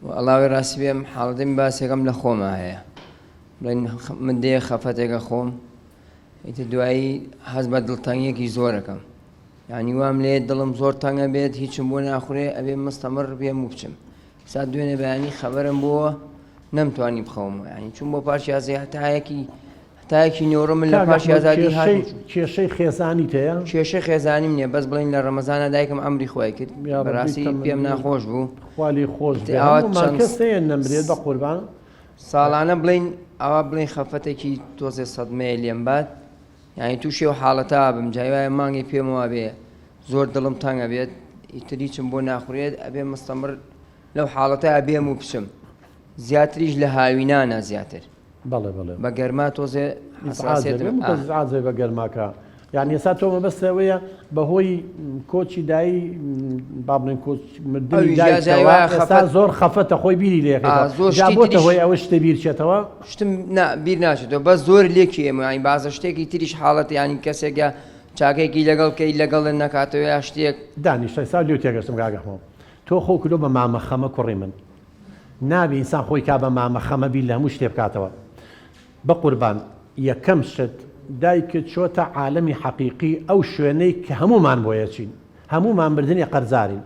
والله ڕاستی بێم حاڵەتەی باسێکم لە خۆمە هەیە بڵێن من دێ خەفەتێکە خۆم ئیتر دوایی حەز بە دڵتەنگیەکی زۆرەکەم یعنی وام لێ دڵم زۆر تەنگە بێت هیچم بۆ ناخورێ ئەبێ مستەمر بێم و بچم سا دوێنێ بەیانی خەبەرم بووە نەمتوانی بخەومەوە یعنی چوون بۆ پاش یازی هەتایەکی نێوڕە من لە پاش یازادی هاتوو کێشەی خێزانی تەیە کێشەی خێزانیم نییە بەس بڵین لە ڕەمەزانە دایکم ئەمری خۆی کرد بەڕاستی پێم ناخۆش بوو خوالی خۆش کەسەیە نەمرێت بە قوربان ساڵانە بڵین ئەوە بڵین خەفەتێکی تۆزێ سەدمەیە لێم بات یعنی تووشێ و حاڵەتا بم جایوایە مانگی پێمەوە بێ زۆر دڵم تەنگە بێت ئیتری چم بۆ ناخورێت ئەبێ مستەمر لەو حاڵەتە ئەبێم و بچم زیاتریش لە هاوینانە زیاتر بەڵێ بەڵێ بە گەرما تۆزێ حساسێت بە گەرماکە یعنی ئێستا تۆ مەبەستەوەیە بەهۆی کۆچی دایی با بڵێن مردنی دایکەوە زۆر خەفەتە خۆی بیری لێکەوە بۆتە هۆی ئەوە شتە بیر چێتەوە شتم بیر ناچێتەوە بەس زۆر لێکی ئێمە ینی بازە شتێکی تریش حاڵەت ینی کەسێکە چاکێکی لەگەڵ کەی لەگەڵ نەکاتەوە یا شتێک دانیشتە سا لێو تێگەشتم کاگەحمەوە تۆ خۆ کلۆ بە مامەخەمە کوڕی من نابی ئینسان خۆی کا بە مامەخەمە بیر لە هەموو شتێ بکاتەوە بە قوربان یەکەم شت دایکت چۆتە عالەمی حەقیقی ئەو شوێنەی کە هەمومان بۆیە چین هەمومان بردنی قەرزارین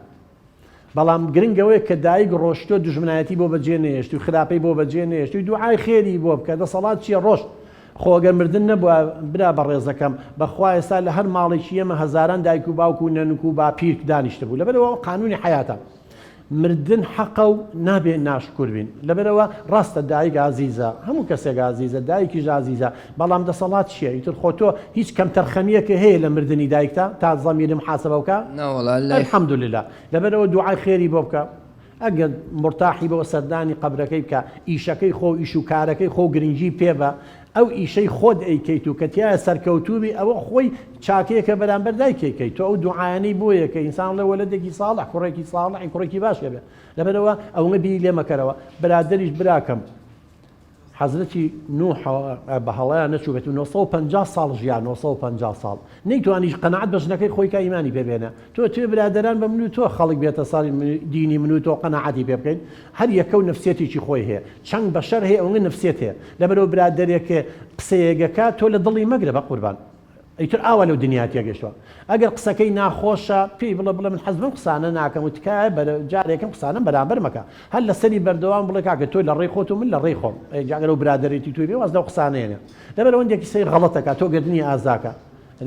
بەڵام گرنگەوەی کە دایک ڕۆشتۆ دژمنایەتی بۆ بەجێ نێشت و خراپەی بۆ بەجێ نێشت و دوعای خێری بۆ بکە دەسەڵات چییە ڕۆشت خۆگەر مردن نەبووە برا بە ڕێزەکەم بەخوا ئێستا لە هەر ماڵێکی ئێمە هەزاران دایک و باوک و نەنوک و باپیر دانیشتە بوو لەبەرەوە قانونی حیاتە مردن حەقە و نابێ ناشکور بین لەبەرەوە ڕاستە دایک ئازیزە هەموو کەسێک ئازیزە دایکیش ئازیزە بەڵام دەسەڵات چییە ئیتر خۆ تۆ هیچ کەم تەرخەمیەکە هەیە لە مردنی دایکتا تا زەمیرم حاسەبە بکە الحەمدولله لەبەرەوە دوعای خێری بۆ بکە ئەگەر مرتاحی بۆ سەردانی قەبرەکەی بکە ئیشەکەی خۆ ئیش و کارەکەی خۆ گرنگی پێ بە ئەو ئیشەی خۆت ئەیکەیت و کەتیایە سەرکەوتوبی ئەوە خۆی چاکەیەکە بەرامبەر دایکێکەیت تۆ ئەو دوعایانەی بۆیە کە ئینسان لە وەلەدێکی ساڵح کوڕێکی ساڵح کوڕێکی باشە بێ لەبەرەوە ئەوە بی لێ مەکەرەوە برادریش براکەم حەزرەتی نوح بە هەڵەیان نەچوو بێت و 950 ساڵ ژیان 950 ساڵ نەیتوانیش قەنەعەت بە ژنەکەی خۆی کا ئیمانی پێبێنە تۆ توێ برادەران بە من و تۆ خەڵک بێتە ساڵی دینی من و تۆ قەنەعەتی پێ بکەین هەر یەکە و نفسێتێکی خۆی هەیە چەند بەشەر هەیە ئەوە نفسێت هەیە لەبەرەوە برادەرێکە قسەیەکەکە تۆ لە دڵی مەگرە بە قوربان ئیتر ئاوا لەو دنیا تێگەشتووە ئەگەر قسەکەی ناخۆشە پێی بڵێ من حەز بم قسانە ناکەم و تکایە جارێکم قسانم بەرامبەر مەکە هەر لە سەری بەردەوام بڵێ کاکە تۆ لە ڕێی خۆت و من لە ڕێی خۆم جاگەر و برادەرێتی توی بێ واز لەو قسانەیەنێ لەبەرەوە هەندێکی سەی غەڵەتەکە تۆ گردنی ئازاکە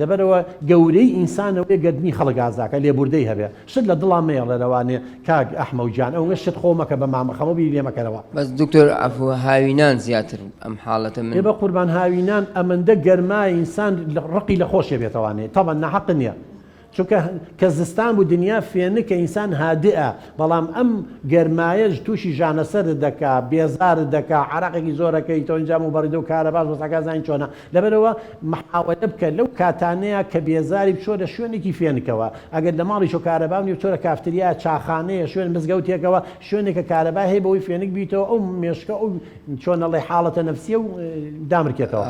لەبەرەوە گەورەی ئینسانەوەی گردنی خەڵک ئازاکە لێبوردەی هەبێ شت لە دڵام مێڵ لەوانێ کاک ئەحمە جان ئەوە شت خۆمەکە بە مامەخەمە بی لێ مەکەنەوە بەس دکتۆر عەفو هاوینان زیاتر ئەم حاڵەتە من بە قوربان هاوینان ئەمەندە گەرمای ئینسان ڕقی لە خۆشێ بێتەوانێ تەبەن نەحەق نییە چونکە کە زستان و دنیا فێنکە ئینسان هادئە بەڵام ئەم گەرمایەش تووشی ژانەسەر دەکا بێزار دەکا عراقێکی زۆرەکەی تۆ ئینجام و بەڕیدە و کارە باش وەسەکە زانین چۆنە لەبەرەوە محاولە بکە لەو کاتانەیە کە بێزاری بچۆ لە شوێنێکی فێنکەوە ئەگەر لە ماڵیش و کارەباونی بچۆ لە کافتریا چاخانەیە شوێن مزگەوتێکەوە شوێنێکە کارەبا هەیە بەوەی فێنک بیتەوە ئەو مێشکە ئەو چۆنەڵی حاڵەتە نەفسیە و دامرکێتەوە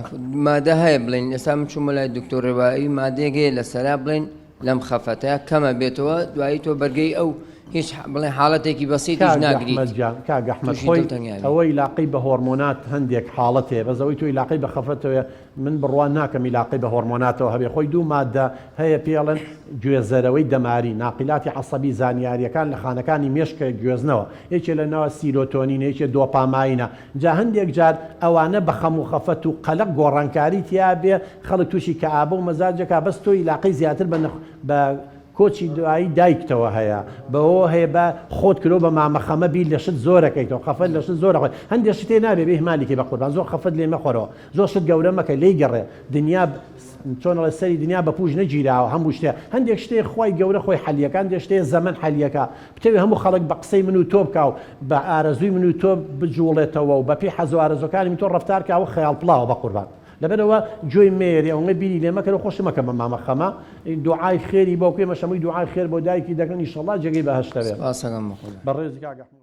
مادە هەیە بڵین ئێستا من چوومە لای دکتۆر ڕێبایی مادێگەیە لەسەرا بڵین لەم خەفەتەیە کەمە بێتەوە دوایی تۆ بەرگەی ئەو هیچ بڵێ حاڵەتێکی بەسیتیش ناگریت کاگەحمەد خۆی ئەوەی لاقی بە هۆرمۆنات هەندێک حاڵەت هەیە بەزەوەی توی لاقی بە خەفەتەوە من بڕوان ناکەمی لاقی بە هۆرمۆناتەوە هەبێ خۆی دوو مادە هەیە پێڵن گوێزەرەوەی دەماری ناقیلاتی عەسەبی زانیاریەکان لە خانەکانی مێشکە گوێزنەوە یەکێ لە ناوە سیرۆتۆنین یەکێ دۆپاماینە جا هەندێک جار ئەوانە بە خەم و خەفەت و قەلق گۆڕانکاری تیا بێ خەڵک تووشی کە ئابە و مەزاجەکە بەس تۆی لاقی زیاتر بە کۆچی دوایی دایکتەوە هەیە بەەوە هەیە بە خۆت کرۆ بە مامەخەمە بی لە شت زۆرەکەیتەوە خەفەت لە شت زۆرەخۆی هەندێک شتێ نابێ بێ هەمالیکە بە قوربان زۆر خەفەت لێ مەخۆرەوە زۆر شت گەورە مەکە لێی گەڕێ دنیا چۆنەڵێ سەری دنیا بە پوش نەگیراوە هەموو شتێ هەندێک شتێ خۆی گەورە خۆی حەلیەکە هەندێک شتێ زەمن حەلیەکە بتەوێ هەموو خەڵک بە قسەی من و تۆ بکاو بە ئارەزووی من و تۆ بجوڵێتەوە و بە پێی حەز و ئارەزوەکانی من تۆ ڕەفتارکاوە خەیاڵ پڵاوە بە قوربان لەبەرەوە جۆی مێری ئەوە بیری لێ مەکەن و خۆش مەکە بە مامەخەمە دوعای خێری بۆ کوێ مەشەمووی دوعای خێر بۆ دایکی دەکەن ئینشەڵڵا جێگەی بەهەشتە بێت بەڕێزی کاک ئەحمەد